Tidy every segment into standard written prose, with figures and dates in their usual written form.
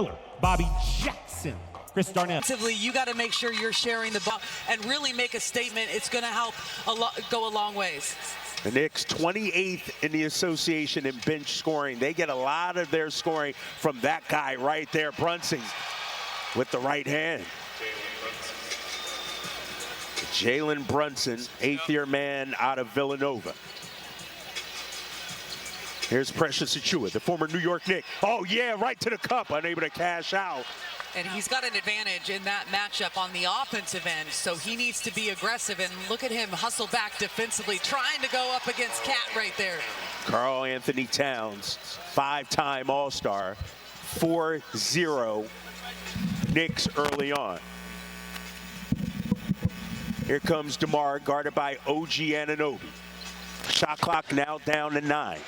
Miller, Bobby Jackson, Chris Darnell. You got to make sure you're sharing the ball and really make a statement. It's going to help go a long ways. The Knicks 28th in the association in bench scoring. They get a lot of their scoring from that guy right there, Brunson, with the right hand. Jalen Brunson, 8th-year man out of Villanova. Here's Precious Achiuwa, the former New York Knick. Oh, yeah, right to the cup, unable to cash out. And he's got an advantage in that matchup on the offensive end, so he needs to be aggressive. And look at him hustle back defensively, trying to go up against Cat right there. Karl Anthony Towns, 5-time All-Star, 4-0 Knicks early on. Here comes DeMar, guarded by OG Anunoby. Shot clock now down to 9.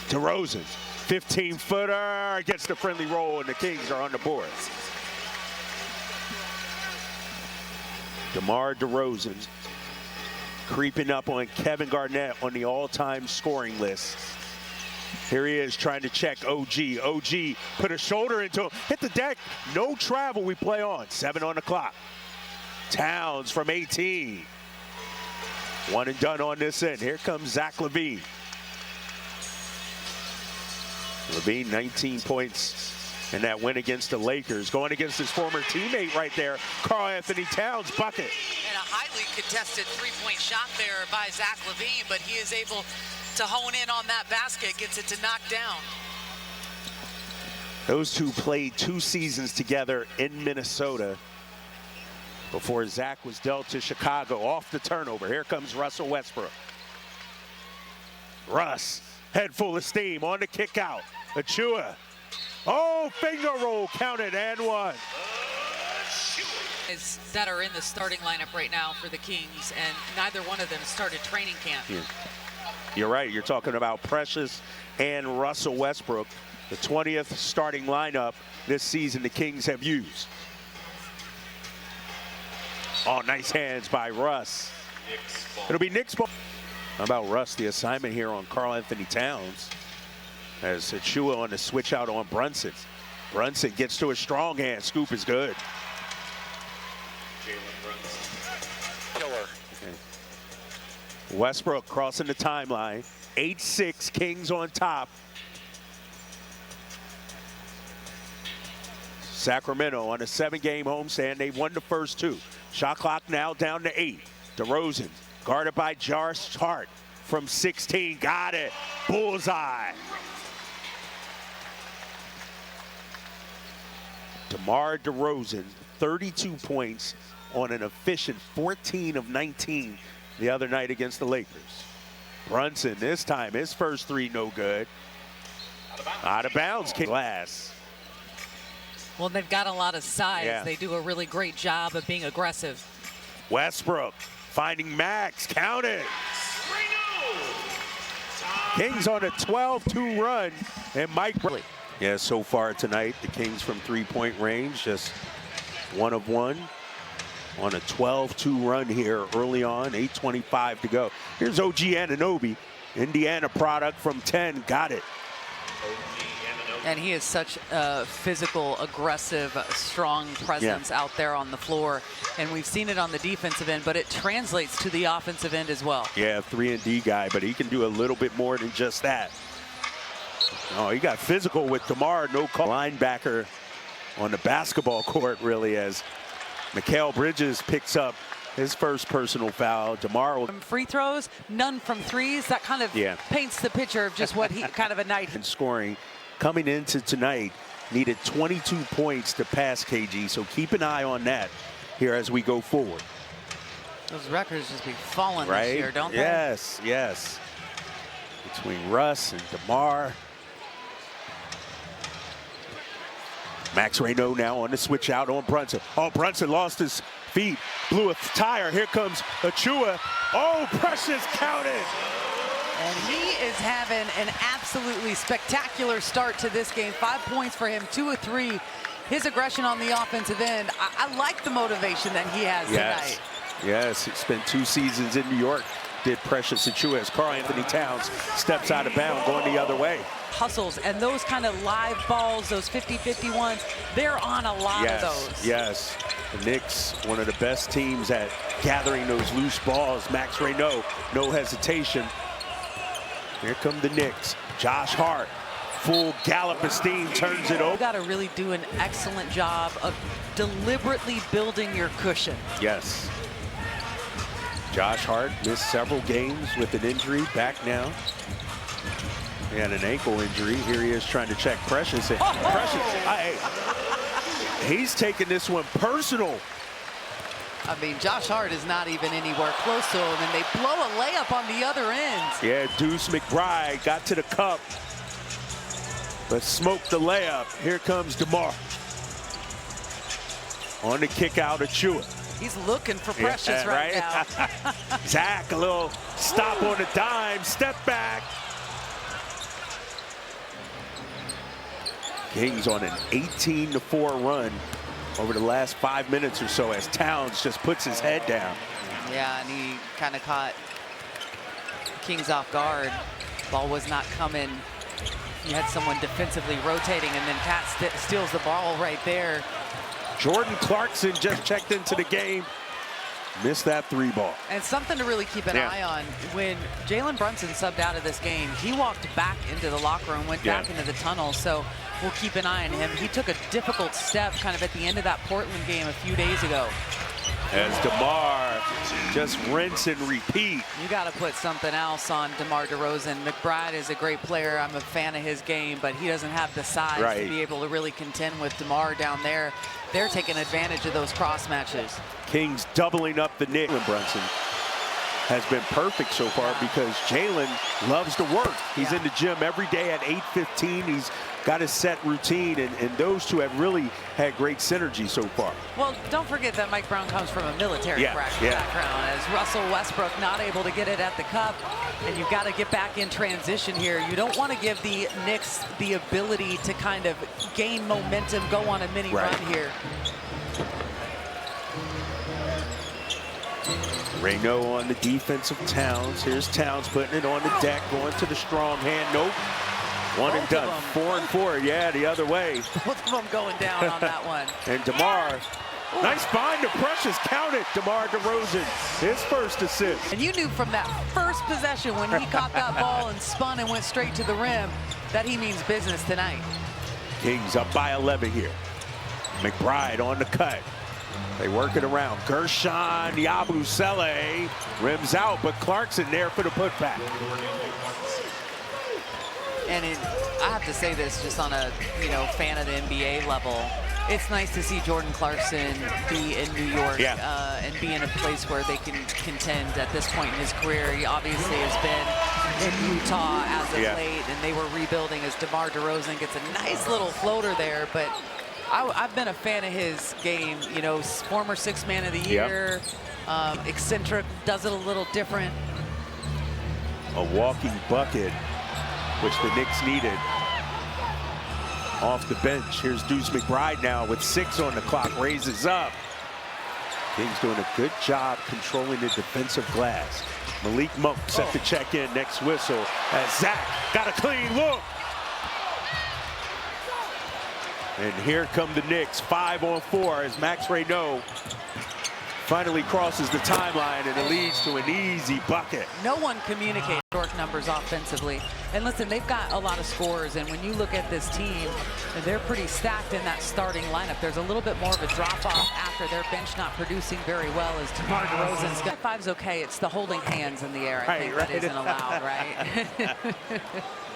DeRozan, 15-footer, gets the friendly roll, and the Kings are on the board. DeMar DeRozan creeping up on Kevin Garnett on the all-time scoring list. Here he is trying to check OG. OG put a shoulder into him, hit the deck, no travel, we play on. 7 on the clock. Towns from 18. One and done on this end. Here comes Zach LaVine. LaVine, 19 points in that win against the Lakers. Going against his former teammate right there, Karl Anthony Towns, bucket. And a highly contested three-point shot there by Zach LaVine, but he is able to hone in on that basket, gets it to knock down. Those two played 2 seasons together in Minnesota before Zach was dealt to Chicago off the turnover. Here comes Russell Westbrook. Russ, head full of steam on the kick out. Achiuwa. Oh, finger roll, counted and one. That are in the starting lineup right now for the Kings, and neither one of them started training camp. Yeah. You're right, you're talking about Precious and Russell Westbrook, the 20th starting lineup this season the Kings have used. Oh, nice hands by Russ. It'll be Knicks ball. How about Russ, the assignment here on Karl Anthony Towns, as Achiuwa on the switch out on Brunson. Brunson gets to a strong hand. Scoop is good. Killer. Okay. Westbrook crossing the timeline. 8-6, Kings on top. Sacramento on a 7-game homestand. They won the first 2. Shot clock now down to 8. DeRozan guarded by Josh Hart from 16. Got it. Bullseye. DeMar DeRozan, 32 points on an efficient 14 of 19 the other night against the Lakers. Brunson, this time, his first 3 no good. Out of bounds. Glass. Well, they've got a lot of size. Yeah. They do a really great job of being aggressive. Westbrook finding Max. Count it. Kings on a 12-2 run, and Mike. Yeah, so far tonight, the Kings from 3-point range, just 1 of 1 on a 12-2 run here early on, 8:25 to go. Here's OG Anunoby, Indiana product from 10, got it. And he is such a physical, aggressive, strong presence out there on the floor. And we've seen it on the defensive end, but it translates to the offensive end as well. Yeah, 3-and-D guy, but he can do a little bit more than just that. Oh, he got physical with DeMar, no call. Linebacker on the basketball court, really, as Mikal Bridges picks up his first personal foul. DeMar. From free throws, none from threes. That kind of paints the picture of just what he kind of a night. And scoring coming into tonight, needed 22 points to pass KG, so keep an eye on that here as we go forward. Those records just be falling this year, don't they? Yes, yes. Between Russ and DeMar. Max Reno now on the switch out on Brunson. Oh, Brunson lost his feet, blew a tire. Here comes Achiuwa. Oh, Precious counted. And he is having an absolutely spectacular start to this game. 5 points for him, 2 of 3. His aggression on the offensive end. I like the motivation that he has tonight. Yes, he spent 2 seasons in New York did Precious Achiuwa as Karl Anthony Towns steps out of bounds going the other way. Hustles and those kind of live balls, those 50-50 ones, they're on a lot of those. Yes, the Knicks, one of the best teams at gathering those loose balls. Max Reynaud, no hesitation. Here come the Knicks. Josh Hart, full gallop of steam, turns it over. You got to really do an excellent job of deliberately building your cushion. Yes. Josh Hart missed several games with an injury, back now. He had an ankle injury. Here he is trying to check Precious. He's taking this one personal. I mean, Josh Hart is not even anywhere close to him, and they blow a layup on the other end. Yeah, Deuce McBride got to the cup, but smoked the layup. Here comes DeMar. On the kick out of Achiuwa. He's looking for Precious right now. Zach, a little stop on the dime, step back. Kings on an 18-4 run over the last 5 minutes or so as Towns just puts his head down. Yeah, and he kind of caught Kings off guard. Ball was not coming. You had someone defensively rotating, and then Cat steals the ball right there. Jordan Clarkson just checked into the game. Missed that 3-ball. And something to really keep an eye on. When Jalen Brunson subbed out of this game, he walked back into the locker room, went back into the tunnel. So we'll keep an eye on him. He took a difficult step kind of at the end of that Portland game a few days ago. As DeMar just rinse and repeat. You got to put something else on DeMar DeRozan. McBride is a great player. I'm a fan of his game, but he doesn't have the size to be able to really contend with DeMar down there. They're taking advantage of those cross matches. Kings doubling up the Knicks. Brunson has been perfect so far because Jalen loves to work. He's in the gym every day at 8:15. He's got his set routine, and those two have really had great synergy so far. Well, don't forget that Mike Brown comes from a military background, as Russell Westbrook not able to get it at the cup, and you've got to get back in transition here. You don't want to give the Knicks the ability to kind of gain momentum, go on a mini run here. Reynaud on the defense of Towns. Here's Towns putting it on the deck, going to the strong hand. Nope. One and done. 4 and 4. Yeah, the other way. Both of them going down on that one. And DeMar. Nice find to Precious. Count it. DeMar DeRozan. His first assist. And you knew from that first possession when he caught that ball and spun and went straight to the rim that he means business tonight. Kings up by 11 here. McBride on the cut. They work it around. Gershon Yabusele rims out, but Clarkson there for the putback. And I have to say this just on a fan of the NBA level. It's nice to see Jordan Clarkson be in New York and be in a place where they can contend at this point in his career. He obviously has been in Utah as of late, and they were rebuilding as DeMar DeRozan gets a nice little floater there. But I've been a fan of his game. Former 6th man of the year, eccentric, does it a little different. A walking bucket, which the Knicks needed. Off the bench, here's Deuce McBride now with 6 on the clock, raises up. Kings doing a good job controlling the defensive glass. Malik Monk set to check in, next whistle, as Zach got a clean look. And here come the Knicks, 5 on 4 as Max Reynaud finally crosses the timeline, and it leads to an easy bucket. No one communicates York numbers offensively. And listen, they've got a lot of scores, and when you look at this team, they're pretty stacked in that starting lineup. There's a little bit more of a drop-off after their bench not producing very well as DeMar DeRozan's got 5's okay. It's the holding hands in the air, I think, that isn't allowed, right?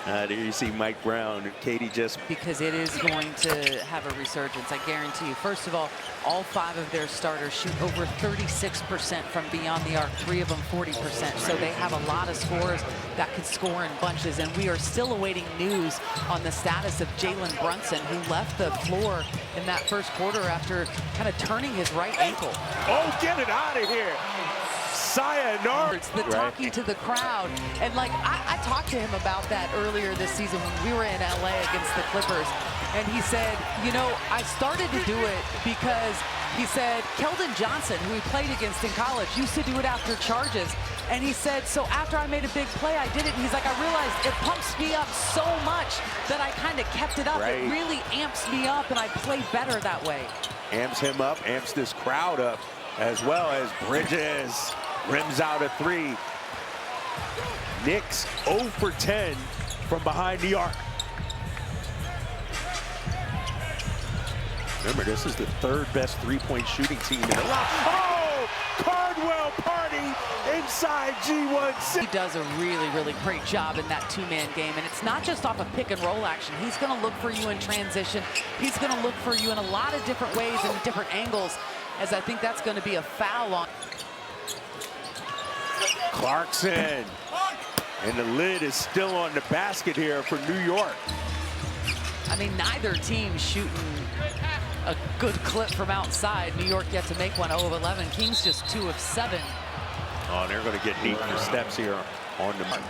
There you see Mike Brown and Katie just. Because it is going to have a resurgence, I guarantee you. First of all 5 of their starters shoot over 36% from beyond the arc, 3 of them 40%. So they have a lot of scorers that could score in bunches. And we are still awaiting news on the status of Jalen Brunson, who left the floor in that first quarter after kind of turning his right ankle. Oh, get it out of here. Sayonara. The talking to the crowd. And like, I talked to him about that earlier this season when we were in LA against the Clippers. And he said, I started to do it because he said Keldon Johnson, who he played against in college, used to do it after charges. And he said, so after I made a big play, I did it. And he's like, I realized it pumps me up so much that I kind of kept it up. Right. It really amps me up, and I play better that way. Amps him up, amps this crowd up, as well as Bridges rims out a three. Knicks 0 for 10 from behind the arc. Remember, this is the third best three-point shooting team in the league. Oh! Cardwell party inside G1. He does a really, really great job in that two-man game, and it's not just off of pick-and-roll action. He's going to look for you in transition. He's going to look for you in a lot of different ways and different angles, as I think that's going to be a foul on. Clarkson. And the lid is still on the basket here for New York. I mean, neither team shooting a good clip from outside. New York yet to make one 0 of 11. Kings just 2 of 7. Oh, and they're going to get deep for steps here on the mark.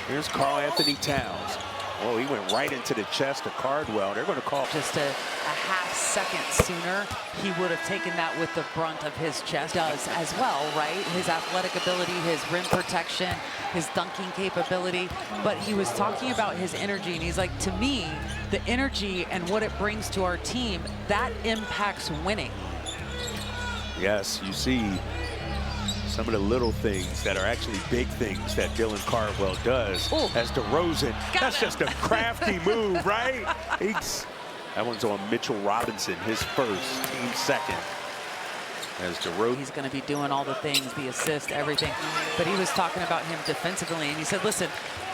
Here's Karl Anthony Towns. Oh, he went right into the chest of Cardwell. They're going to call. Just a half second sooner, he would have taken that with the brunt of his chest. Does as well, right? His athletic ability, his rim protection, his dunking capability. But he was talking about his energy, and he's like, to me, the energy and what it brings to our team, that impacts winning. Yes, you see some of the little things that are actually big things that Dylan Cardwell does. Ooh. As DeRozan. That's him. just a crafty move, right? That one's on Mitchell Robinson, his first, team second. As DeRozan. He's going to be doing all the things, the assist, everything. But he was talking about him defensively, and he said, listen,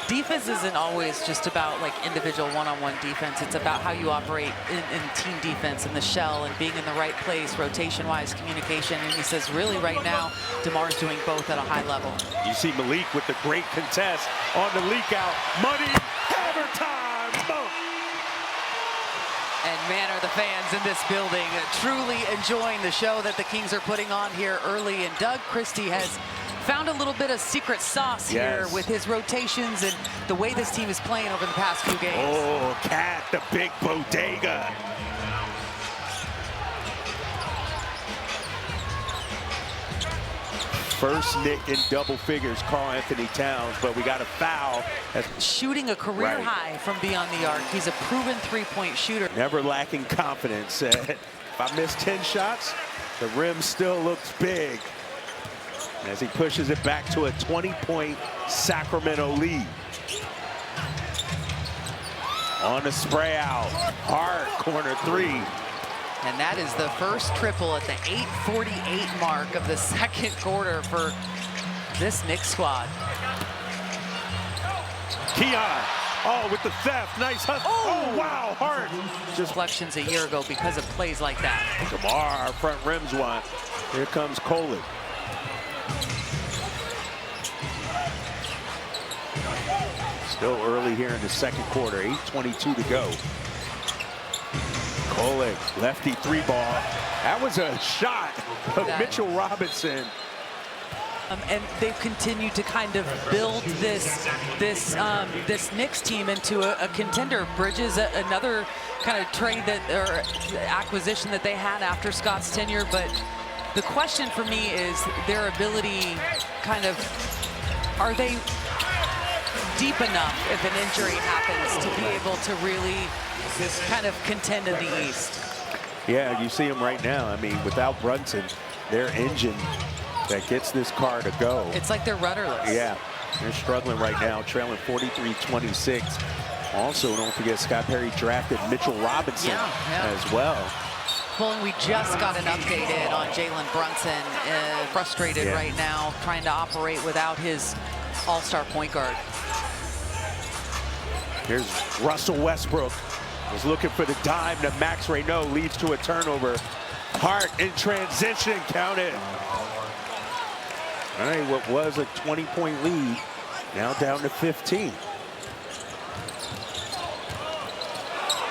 defense isn't always just about like individual one-on-one defense. It's about how you operate in team defense, in the shell, and being in the right place, rotation-wise, communication. And he says, really, right now, DeMar's doing both at a high level. You see Malik with the great contest on the leak out. Money, hammer time. Boom. And man, are the fans in this building truly enjoying the show that the Kings are putting on here early. And Doug Christie has found a little bit of secret sauce here with his rotations and the way this team is playing over the past few games. Oh, Cat, the big bodega. First Nick in double figures, Karl Anthony Towns, but we got a foul. Shooting a career high from beyond the arc. He's a proven three-point shooter. Never lacking confidence. If I miss 10 shots, the rim still looks big. As he pushes it back to a 20-point Sacramento lead. On the spray out, Hart, corner three. And that is the first triple at the 8:48 mark of the second quarter for this Knicks squad. Keon, oh, with the theft, nice hustle. Oh, wow, Hart. Just reflections a year ago because of plays like that. Kamar, front rims one. Here comes Coley. Still early here in the second quarter, 8:22 to go. Coley, lefty three ball. That was a shot of Mitchell Robinson. And they've continued to kind of build this Knicks team into a contender. Bridges, another kind of trade or acquisition that they had after Scott's tenure. But the question for me is their ability, kind of, are they deep enough if an injury happens to be able to really kind of contend in the East? Yeah, you see them right now. I mean, without Brunson, their engine that gets this car to go. It's like they're rudderless. Yeah, they're struggling right now, trailing 43-26. Also, don't forget Scott Perry drafted Mitchell Robinson as well. Well, and we just got an update in on Jalen Brunson, frustrated right now, trying to operate without his all-star point guard. Here's Russell Westbrook. Was looking for the dime to Max Reynaud, leads to a turnover. Hart in transition, count it. All right, what was a 20-point lead, now down to 15.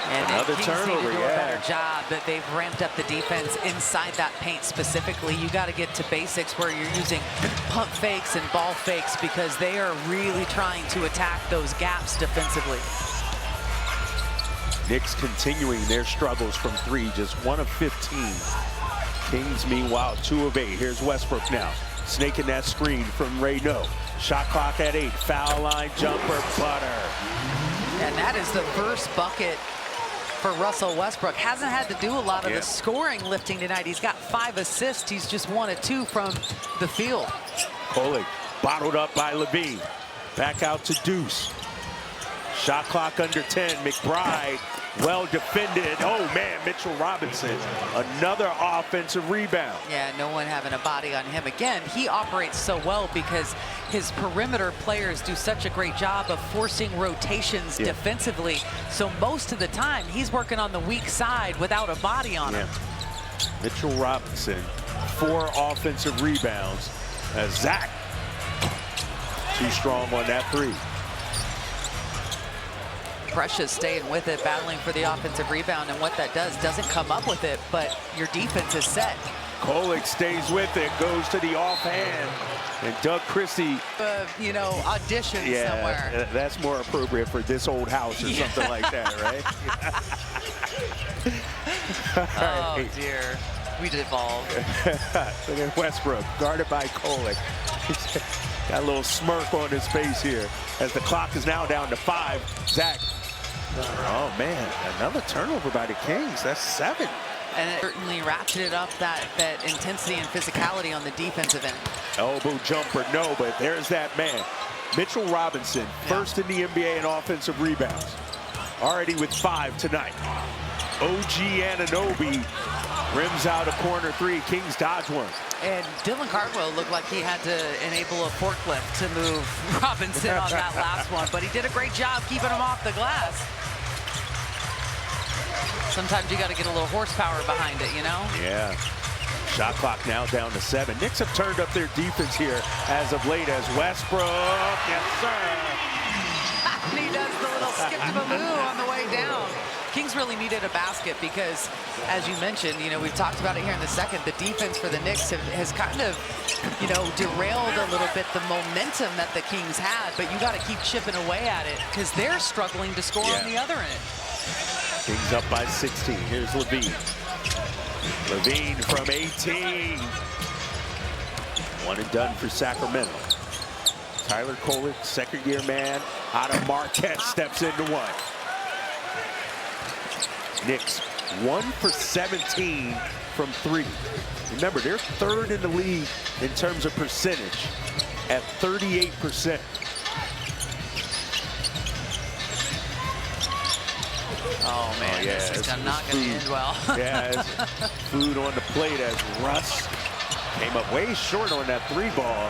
And another turnover, need to do a better job that they've ramped up the defense inside that paint specifically. You got to get to basics where you're using pump fakes and ball fakes because they are really trying to attack those gaps defensively. Knicks continuing their struggles from three, just 1 of 15. Kings, meanwhile, 2 of 8. Here's Westbrook now. Snaking that screen from Reynaud. Shot clock at 8. Foul line jumper, butter. And that is the first bucket for Russell Westbrook. Hasn't had to do a lot of the scoring lifting tonight. He's got 5 assists. He's just 1 of 2 from the field. Kolek bottled up by Levine. Back out to Deuce. Shot clock under 10. McBride, well defended. Oh man, Mitchell Robinson, another offensive rebound. Yeah, no one having a body on him. Again, he operates so well because his perimeter players do such a great job of forcing rotations defensively. So most of the time, he's working on the weak side without a body on him. Mitchell Robinson, 4 offensive rebounds. As Zach, too strong on that 3. Precious staying with it, battling for the offensive rebound, and what that doesn't come up with it, but your defense is set. Kolek stays with it, goes to the offhand, and Doug Christie, you know, audition somewhere. That's more appropriate for this old house or something like that, right? Oh dear, we devolved. Look at Westbrook, guarded by Kolek. Got a little smirk on his face here as the clock is now down to 5. Zach. Oh man, another turnover by the Kings. That's 7. And it certainly ratcheted up that intensity and physicality on the defensive end. Elbow jumper, no, but there's that man. Mitchell Robinson, first in the NBA in offensive rebounds. Already with 5 tonight. OG Anunoby rims out a corner 3. Kings dodge one. And Dylan Cardwell looked like he had to enable a forklift to move Robinson on that last one, but he did a great job keeping him off the glass. Sometimes you got to get a little horsepower behind it, you know? Yeah. Shot clock now down to 7. Knicks have turned up their defense here as of late as Westbrook, yes sir. And he does the little skip-to-a-moo on the way down. Kings really needed a basket because, as you mentioned, you know, we've talked about it here in the second, the defense for the Knicks has kind of, you know, derailed a little bit the momentum that the Kings had, but you got to keep chipping away at it because they're struggling to score on the other end. Kings up by 16. Here's Levine. Levine from 18. 1 and done for Sacramento. Tyler Kolek, second-year man, out of Marquette, steps into 1. Knicks 1 for 17 from 3. Remember, they're 3rd in the league in terms of percentage at 38%. Oh man, this is not going to end well. Yeah, food on the plate as Russ came up way short on that 3 ball.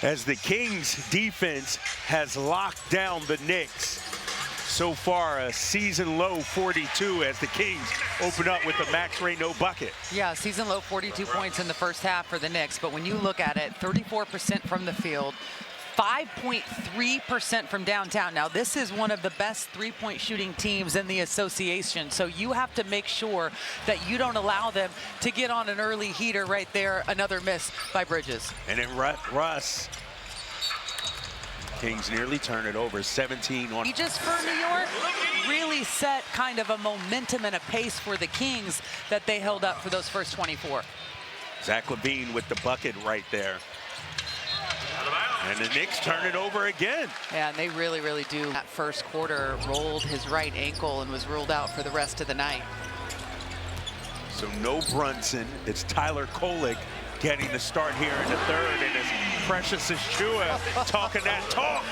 As the Kings defense has locked down the Knicks. So far, a season low 42 as the Kings open up with a Max Reynaud bucket. Yeah, season low 42 points in the first half for the Knicks. But when you look at it, 34% from the field, 5.3% from downtown. Now, this is one of the best three-point shooting teams in the association. So you have to make sure that you don't allow them to get on an early heater right there. Another miss by Bridges. And then Russ. Kings nearly turn it over, 17 on. Just for New York, really set kind of a momentum and a pace for the Kings that they held up for those first 24. Zach LaVine with the bucket right there. And the Knicks turn it over again. Yeah, and they really, really do. That first quarter rolled his right ankle and was ruled out for the rest of the night. So no Brunson. It's Tyler Kolek getting the start here in the 3rd, and it's Precious Achiuwa talking that talk.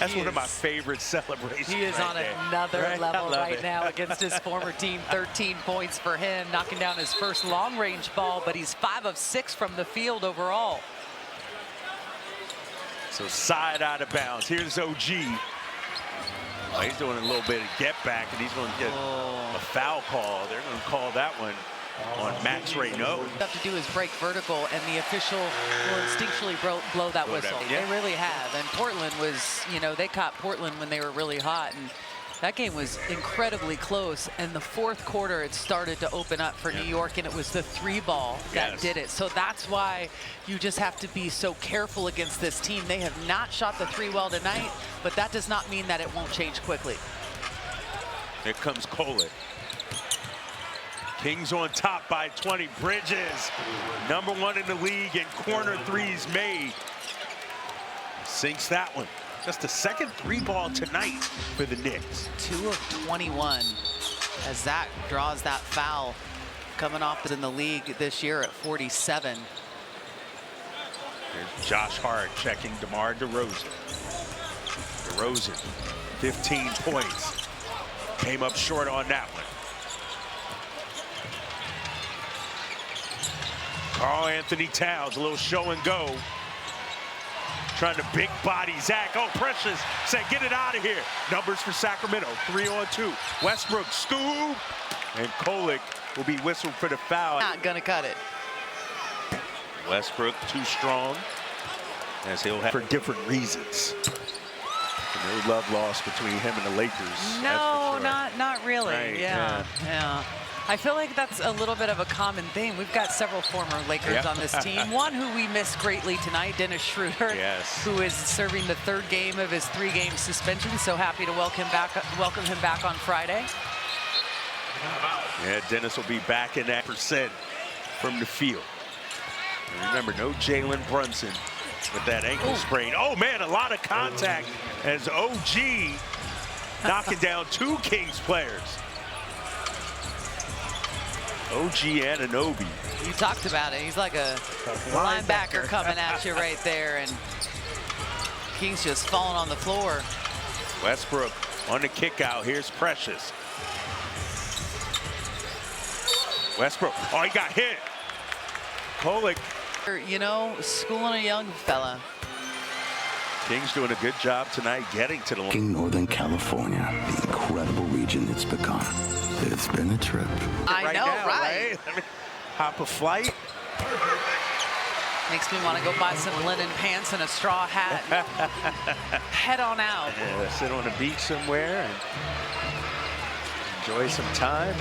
That's one of my favorite celebrations. He is on another level right now against his former team. 13 points for him, knocking down his first long-range ball, but he's 5 of 6 from the field overall. So side out of bounds. Here's OG. Oh, he's doing a little bit of get back, and he's going to get a foul call. They're going to call that one on Max Reynaud. What they have to do is break vertical, and the official will instinctually blow that whistle. They really have. And Portland was, you know, they caught Portland when they were really hot, and that game was incredibly close. And the 4th quarter, it started to open up for New York, and it was the 3-ball that did it. So that's why you just have to be so careful against this team. They have not shot the 3 well tonight, but that does not mean that it won't change quickly. Here comes Kolek. Kings on top by 20. Bridges, #1 in the league in corner threes made. Sinks that one. Just the second three ball tonight for the Knicks. 2 of 21 as Zach draws that foul. Coming off in the league this year at 47. There's Josh Hart checking DeMar DeRozan. DeRozan, 15 points. Came up short on that one. Karl Anthony Towns, a little show and go. Trying to big body Zach. Oh, Precious said, get it out of here. Numbers for Sacramento, 3-on-2. Westbrook, scoop. And Kolek will be whistled for the foul. Not gonna cut it. Westbrook too strong, as he'll have for different reasons. No love lost between him and the Lakers. No, sure. not really. Right, Yeah. I feel like that's a little bit of a common thing. We've got several former Lakers on this team. One who we miss greatly tonight, Dennis Schroeder, who is serving the 3rd game of his 3-game suspension. So happy to welcome him back on Friday. Yeah, Dennis will be back in that % from the field. And remember, no Jalen Brunson with that ankle sprain. Oh, man, a lot of contact as OG knocking down 2 Kings players. OG Anunoby. You talked about it. He's like a linebacker coming at you right there, and Kings just falling on the floor. Westbrook on the kick out. Here's Precious. Westbrook. Oh, he got hit. Kolek. You know, schooling a young fella. Kings doing a good job tonight getting to the Northern California, the incredible region it's become. It's been a trip. I know, right? Let me hop a flight. Makes me want to go buy some linen pants and a straw hat. Head on out. Yeah, sit on the beach somewhere and enjoy some time.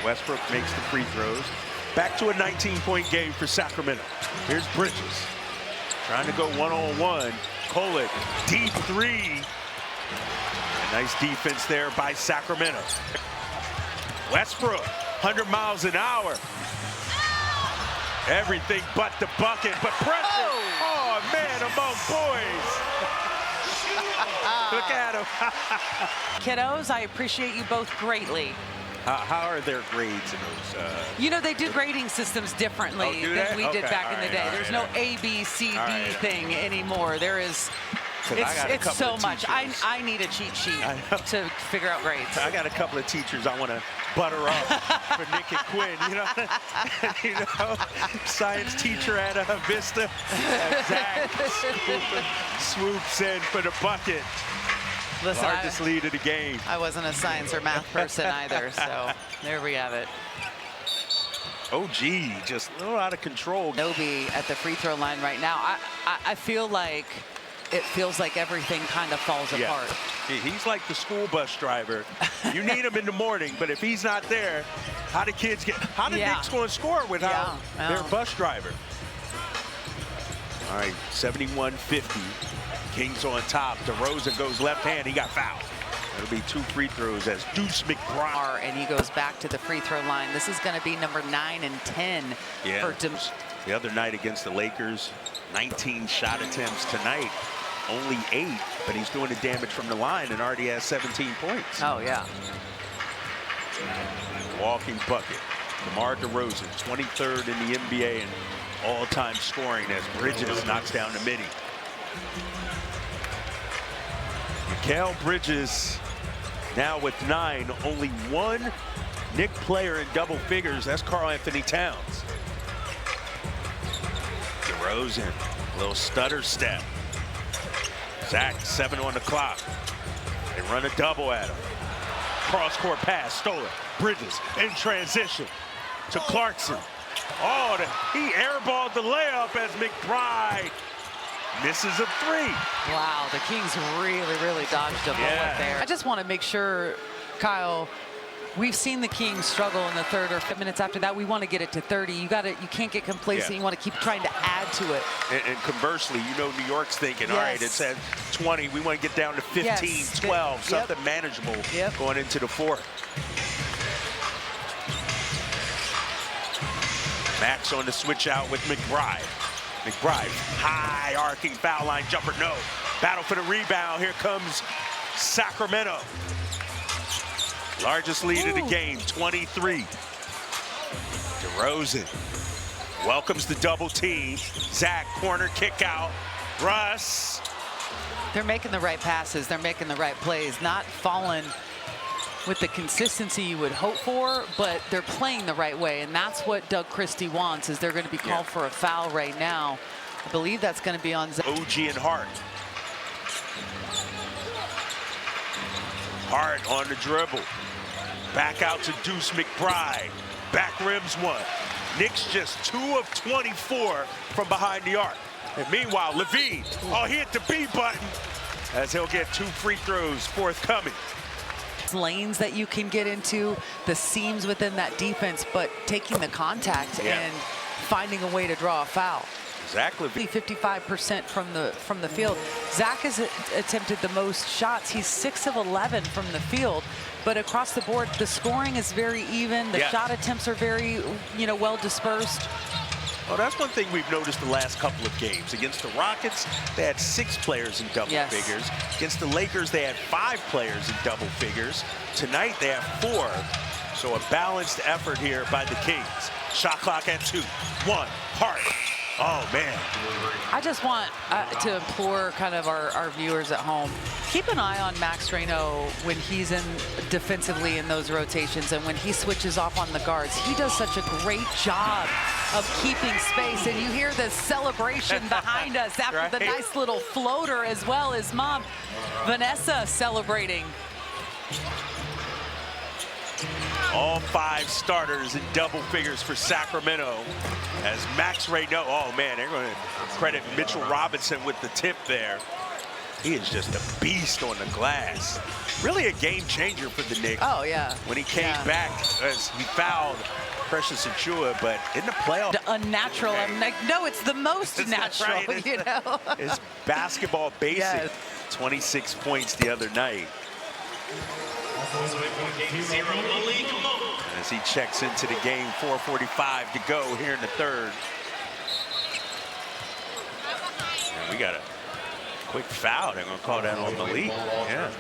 Westbrook makes the free throws. Back to a 19-point game for Sacramento. Here's Bridges. Trying to go one-on-one. Kolek, deep 3. A nice defense there by Sacramento. Westbrook, 100 miles an hour. Everything but the bucket, but pressure. Oh, man, among boys. Look at him. Kiddos, I appreciate you both greatly. How are their grades in those? You know, they do grading systems differently than we did back in the day. There's no A, B, C, D thing anymore. There is. It's so much. I need a cheat sheet to figure out grades. I got a couple of teachers I want to butter up for Nick and Quinn. You know, science teacher at Vista. Zach swoops in for the bucket. Listen, largest lead of the game. I wasn't a science or math person either, so there we have it. OG just a little out of control. Nobi at the free throw line right now. I feel like it feels like everything kind of falls apart. He's like the school bus driver. You need him in the morning, but if he's not there, how do kids get? How the Knicks going to score without their bus driver? All right, 71-50. Kings on top. DeRozan goes left hand. He got fouled. It'll be 2 free throws as Deuce McBride. And he goes back to the free throw line. This is going to be number 9 and 10 for the other night against the Lakers. 19 shot attempts tonight. Only 8, but he's doing the damage from the line and already has 17 points. Oh, yeah. Walking bucket. DeMar DeRozan, 23rd in the NBA in all-time scoring as Bridges knocks down the midi. Mikal Bridges now with 9. Only 1 Knick player in double figures. That's Karl Anthony Towns. DeRozan, a little stutter step. Zach, 7 on the clock. They run a double at him. Cross-court pass, stolen. Bridges in transition to Clarkson. Oh, he airballed the layup as McBride misses a 3. Wow, the Kings really dodged a bullet there. I just want to make sure, Kyle, we've seen the Kings struggle in the 3rd or 5 minutes after that. We want to get it to 30. You can't get complacent. You want to keep trying to add to it. And conversely, you know, New York's thinking, all right, it's at 20. We want to get down to 15, 12, something manageable going into the 4th. Max on the switch out with McBride. McBride, high arcing foul line jumper, no. Battle for the rebound, here comes Sacramento. Largest lead of the game, 23. DeRozan welcomes the double team. Zach, corner kick out. Russ. They're making the right passes. They're making the right plays, not falling with the consistency you would hope for, but they're playing the right way, and that's what Doug Christie wants. Is they're going to be called for a foul right now. I believe that's going to be on Zach. OG and Hart. Hart on the dribble. Back out to Deuce McBride. Back rims one. Knicks just 2 of 24 from behind the arc. And meanwhile, Levine, he hit the B button as he'll get 2 free throws forthcoming. Lanes that you can get into, the seams within that defense, but taking the contact and finding a way to draw a foul. Zach Levine. 55% from the field. Zach has attempted the most shots. He's 6 of 11 from the field, but across the board, the scoring is very even. The shot attempts are very, well dispersed. Well, that's one thing we've noticed the last couple of games. Against the Rockets, they had 6 players in double figures. Against the Lakers, they had 5 players in double figures. Tonight, they have 4. So a balanced effort here by the Kings. Shot clock at 2. 1. Hart. Oh, man. I just want to implore kind of our viewers at home, keep an eye on Max Reno when he's in defensively in those rotations, and when he switches off on the guards. He does such a great job of keeping space, and you hear the celebration behind us after the nice little floater, as well as mom Vanessa celebrating. All 5 starters in double figures for Sacramento as Max Reno. Oh, man, they're going to credit Mitchell Robinson with the tip there. He is just a beast on the glass. Really a game changer for the Knicks. Oh, yeah. When he came back, as he fouled Precious Achua, but in the playoffs. Unnatural. I'm like, no, it's the most natural, It's basketball basic. 26 points the other night. As he checks into the game, 4:45 to go here in the third. And we got a quick foul. They're going to call that on Malik. Yeah.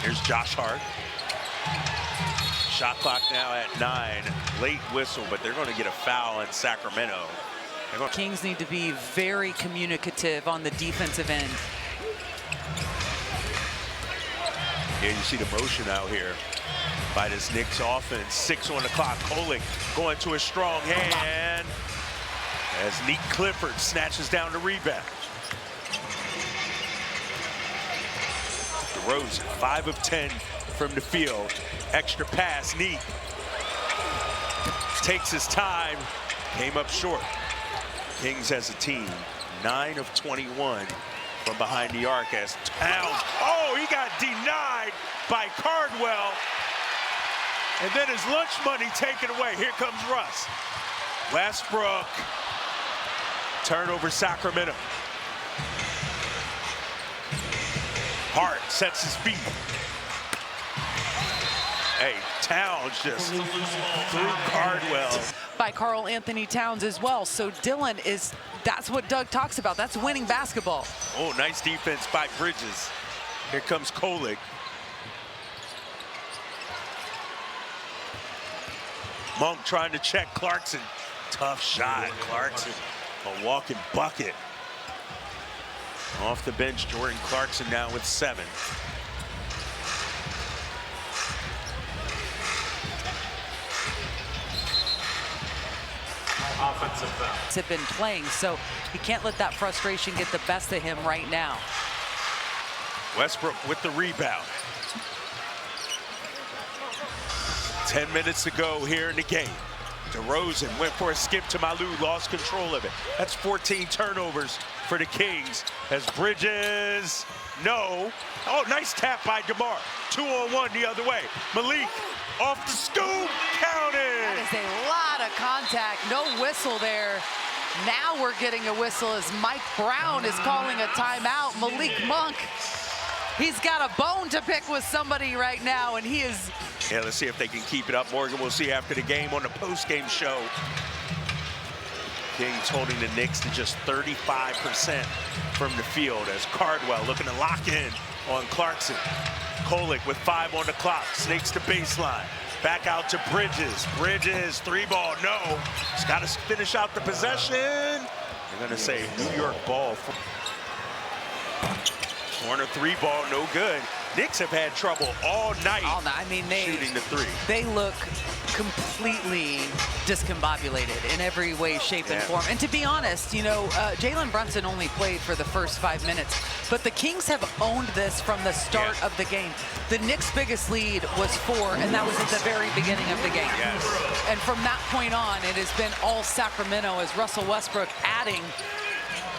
Here's Josh Hart. Shot clock now at 9. Late whistle, but they're going to get a foul in Sacramento. Kings need to be very communicative on the defensive end. Yeah, you see the motion out here by this Knicks offense. 6 on the clock. Kolek going to a strong hand as Neek Clifford snatches down the rebound. DeRozan, 5 of 10 from the field. Extra pass, Neek. Takes his time, came up short. Kings as a team, 9 of 21 from behind the arc as Towns. Oh, he got denied by Cardwell. And then his lunch money taken away. Here comes Russ. Westbrook. Turnover Sacramento. Hart sets his feet. Hey, Towns just threw Cardwell. By Karl Anthony Towns as well. So Dylan is, that's what Doug talks about. That's winning basketball. Oh, nice defense by Bridges. Here comes Kolek. Monk trying to check Clarkson. Tough shot, Clarkson. A walking bucket. Off the bench, Jordan Clarkson now with 7. Offensive foul. Have been playing, so he can't let that frustration get the best of him right now. Westbrook with the rebound. 10 minutes to go here in the game. DeRozan went for a skip to Malou, lost control of it. That's 14 turnovers for the Kings as Bridges, no. Oh, nice tap by DeMar. 2-on-1 the other way. Malik off the scoop, counted. That is a lot of contact, no whistle there. Now we're getting a whistle as Mike Brown is calling a timeout. Malik Monk, he's got a bone to pick with somebody right now, and he is Yeah, let's see if they can keep it up. Morgan, we'll see after the game on the post-game show. Kings holding the Knicks to just 35% from the field as Cardwell looking to lock in on Clarkson. Kolek with 5 on the clock, snakes the baseline. Back out to Bridges. Bridges, 3-ball, no. He's got to finish out the possession. They're going to say New York ball. Corner 3-ball, no good. Knicks have had trouble all night. I mean, shooting the 3. They look completely discombobulated in every way, shape, and form. And to be honest, you know, Jalen Brunson only played for the first 5 minutes, but the Kings have owned this from the start of the game. The Knicks' biggest lead was 4, and that was at the very beginning of the game. And from that point on, it has been all Sacramento as Russell Westbrook adding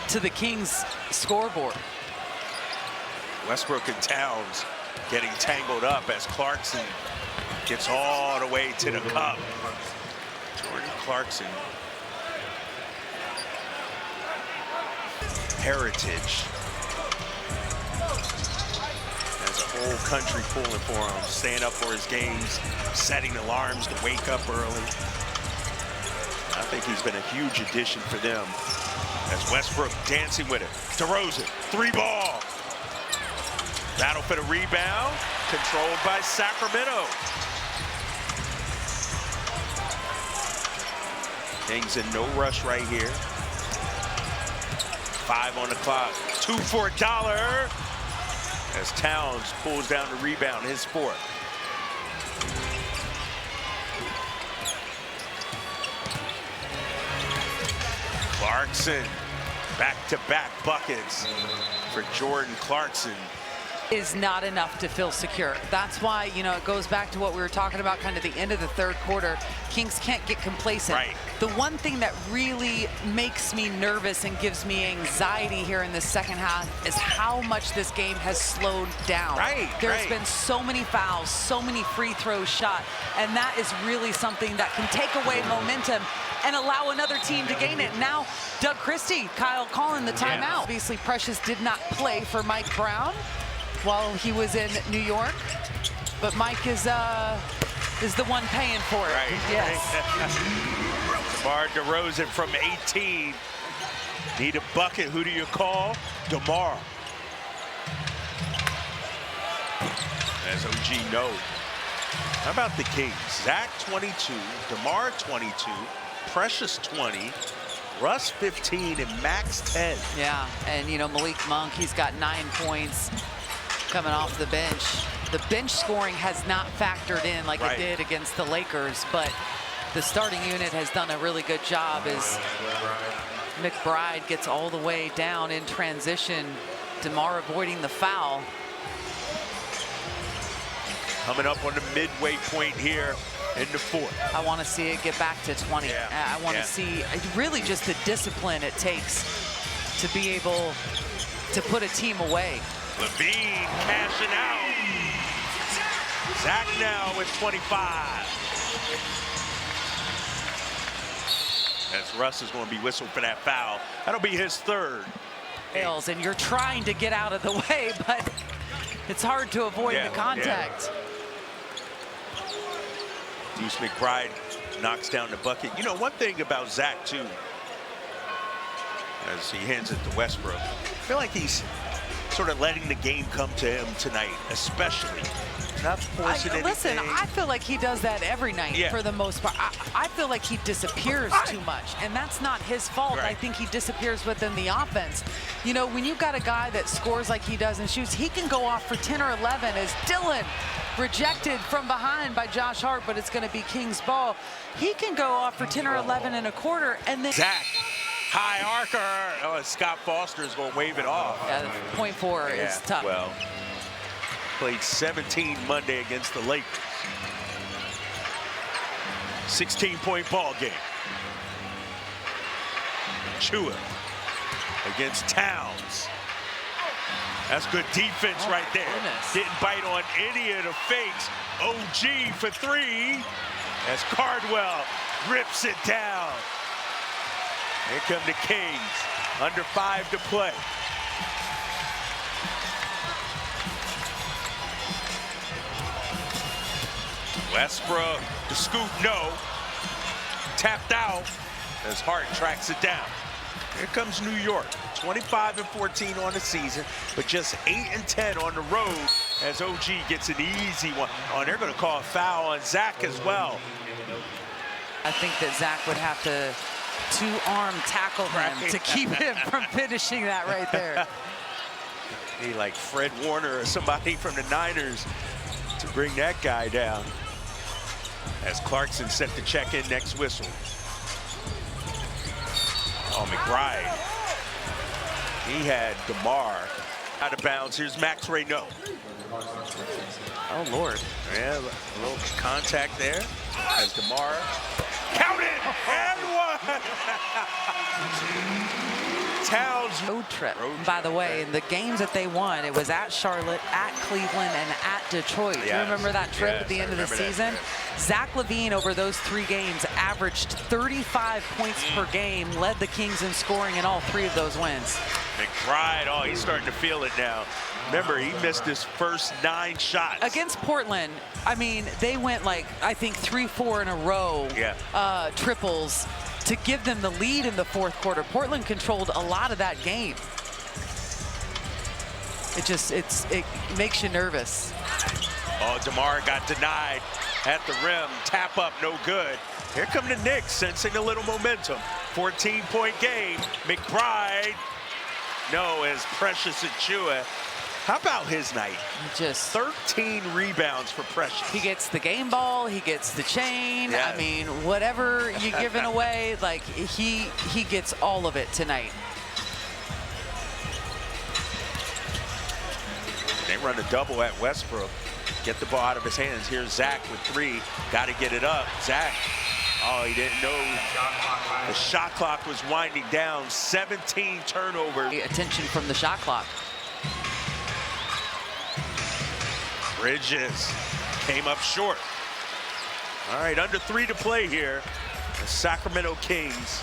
to the Kings' scoreboard. Westbrook and Towns getting tangled up as Clarkson gets all the way to the cup. Jordan Clarkson. Heritage. As a whole country pulling for him, staying up for his games, setting alarms to wake up early. I think he's been a huge addition for them. As Westbrook dancing with it. DeRozan, 3-ball. Battle for the rebound, controlled by Sacramento. Kings in no rush right here. 5 on the clock, 2 for $1. As Towns pulls down the rebound, his 4th. Clarkson, back-to-back buckets for Jordan Clarkson. Is not enough to feel secure. That's why, you know, it goes back to what we were talking about kind of the end of the 3rd quarter. Kings can't get complacent. The one thing that really makes me nervous and gives me anxiety here in the 2nd half is how much this game has slowed down. There's been so many fouls, so many free throws shot, and that is really something that can take away momentum and allow another team to gain it. Now, Doug Christie, Kyle calling the timeout. Obviously, Precious did not play for Mike Brown while he was in New York, but Mike is the one paying for it. DeMar DeRozan from 18. Need a bucket, who do you call? DeMar. As OG knows. How about the Kings? Zach 22, DeMar 22, Precious 20, Russ 15, and Max 10. Yeah, and you know, Malik Monk, he's got 9 points. Coming off the bench. The bench scoring has not factored in like it did against the Lakers, but the starting unit has done a really good job as McBride gets all the way down in transition. DeMar avoiding the foul. Coming up on the midway point here in the 4th. I want to see it get back to 20. I want to see really just the discipline it takes to be able to put a team away. Levine cashing out. Zach now with 25. As Russ is going to be whistled for that foul. That'll be his 3rd. And you're trying to get out of the way, but it's hard to avoid the contact. Deuce McBride knocks down the bucket. You know, one thing about Zach, too, as he hands it to Westbrook, I feel like he's sort of letting the game come to him tonight, especially. Not forcing anything. Listen, I feel like he does that every night for the most part. I feel like he disappears too much, and that's not his fault. I think he disappears within the offense. You know, when you've got a guy that scores like he does and shoots, he can go off for 10 or 11 as Dillon rejected from behind by Josh Hart, but it's going to be King's ball. He can go off for 10 or 11 and a quarter, and then Zach. High arcer. Oh, Scott Foster is going to wave it off. Yeah, point 4 is tough. Well, played 17 Monday against the Lakers. 16-point ball game. Chua against Towns. That's good defense right there. Didn't bite on any of the fakes. OG for 3 as Cardwell rips it down. Here come the Kings, under 5 to play. Westbrook, the scoop, no. Tapped out as Hart tracks it down. Here comes New York, 25-14 on the season, but just 8-10 on the road as OG gets an easy one. Oh, they're going to call a foul on Zach as well. I think that Zach would have to two-arm tackle him to keep him from finishing that right there. He like Fred Warner or somebody from the Niners to bring that guy down. As Clarkson set to check in next whistle. Oh, McBride. He had DeMar out of bounds. Here's Max Reynaud. Oh, Lord. Yeah, a little contact there as DeMar. Count it! And one! Towns. Road trip, by the way. The games that they won, it was at Charlotte, at Cleveland, and at Detroit. Yes. Do you remember that trip at the end of the season? That. Zach LaVine, over those 3 games, averaged 35 points per game, led the Kings in scoring in all 3 of those wins. McBride, oh, he's starting to feel it now. Remember, he missed his first 9 shots. Against Portland, I mean, they went like, I think 3-4 in a row, triples, to give them the lead in the 4th quarter. Portland controlled a lot of that game. It makes you nervous. Oh, DeMar got denied at the rim. Tap up, no good. Here come the Knicks, sensing a little momentum. 14-point game. McBride, no, as Precious Achiuwa. How about his night? Just 13 rebounds for Precious. He gets the game ball, he gets the chain. Yes. I mean, whatever you're giving away, like he gets all of it tonight. They run a double at Westbrook. Get the ball out of his hands. Here's Zach with 3. Got to get it up. Zach, oh, he didn't know the shot clock was winding down. 17 turnovers. Attention from the shot clock. Bridges came up short. All right, under 3 to play here. The Sacramento Kings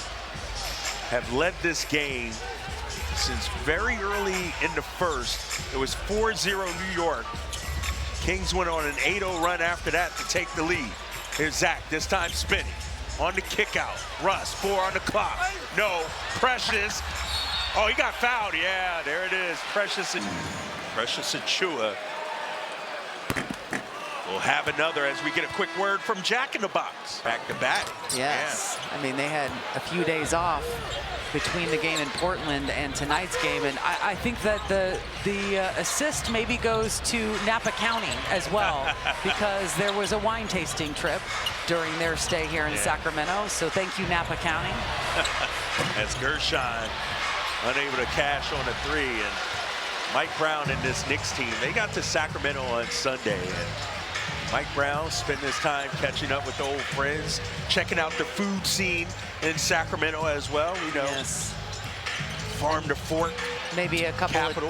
have led this game since very early in the first. It was 4-0 New York. Kings went on an 8-0 run after that to take the lead. Here's Zach, this time spinning. On the kick out. Russ, 4 on the clock. No, Precious. Oh, he got fouled. Yeah, there it is. Precious Achiuwa. We'll have another as we get a quick word from Jack in the Box. Back to back. Yes. Yeah. I mean, they had a few days off between the game in Portland and tonight's game, and I think that the assist maybe goes to Napa County as well, because there was a wine tasting trip during their stay here in Sacramento. So thank you, Napa County. As Gershon unable to cash on a 3, and Mike Brown and this Knicks team, they got to Sacramento on Sunday, and Mike Brown spent his time catching up with old friends, checking out the food scene in Sacramento as well. You know, farm to fork. Maybe a couple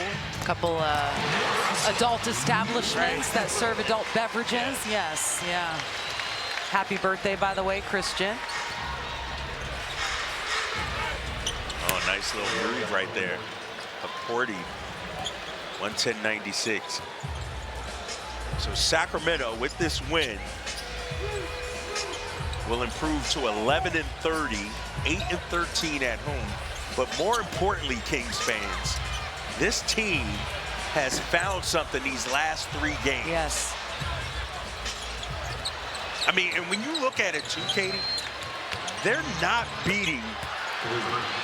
adult establishments that serve adult beverages. Yes, yeah. Happy birthday, by the way, Christian. Oh, nice little groove right there. A Porty, 110.96. So Sacramento, with this win, will improve to 11-30, 8-13 at home. But more importantly, Kings fans, this team has found something these last 3 games. Yes. I mean, and when you look at it too, Katie, they're not beating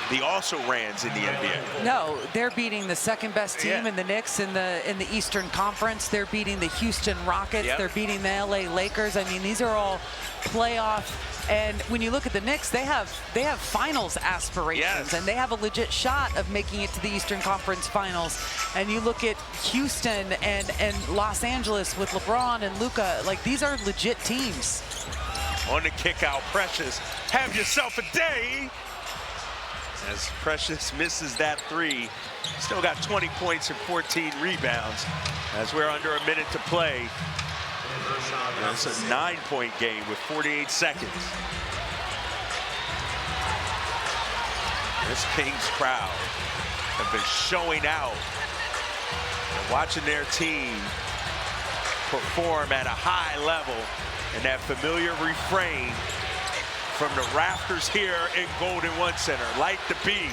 the also-rans in the NBA. No, they're beating the second best team in the Knicks in the Eastern Conference. They're beating the Houston Rockets. They're beating the LA Lakers. I mean, these are all playoff. And when you look at the Knicks, they have finals aspirations, and they have a legit shot of making it to the Eastern Conference Finals. And you look at Houston and Los Angeles with LeBron and Luka, like these are legit teams. On the kick out, Precious, have yourself a day. As Precious misses that 3, still got 20 points and 14 rebounds as we're under a minute to play. And it's a 9-point game with 48 seconds. This Kings crowd have been showing out and watching their team perform at a high level And that familiar refrain from the rafters here in Golden One Center. Light the beam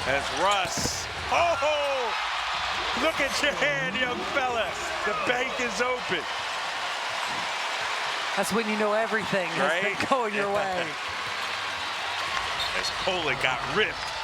as Russ. Oh, look at your hand, young fella. The bank is open. That's when you know everything has been going your way. As Poland got ripped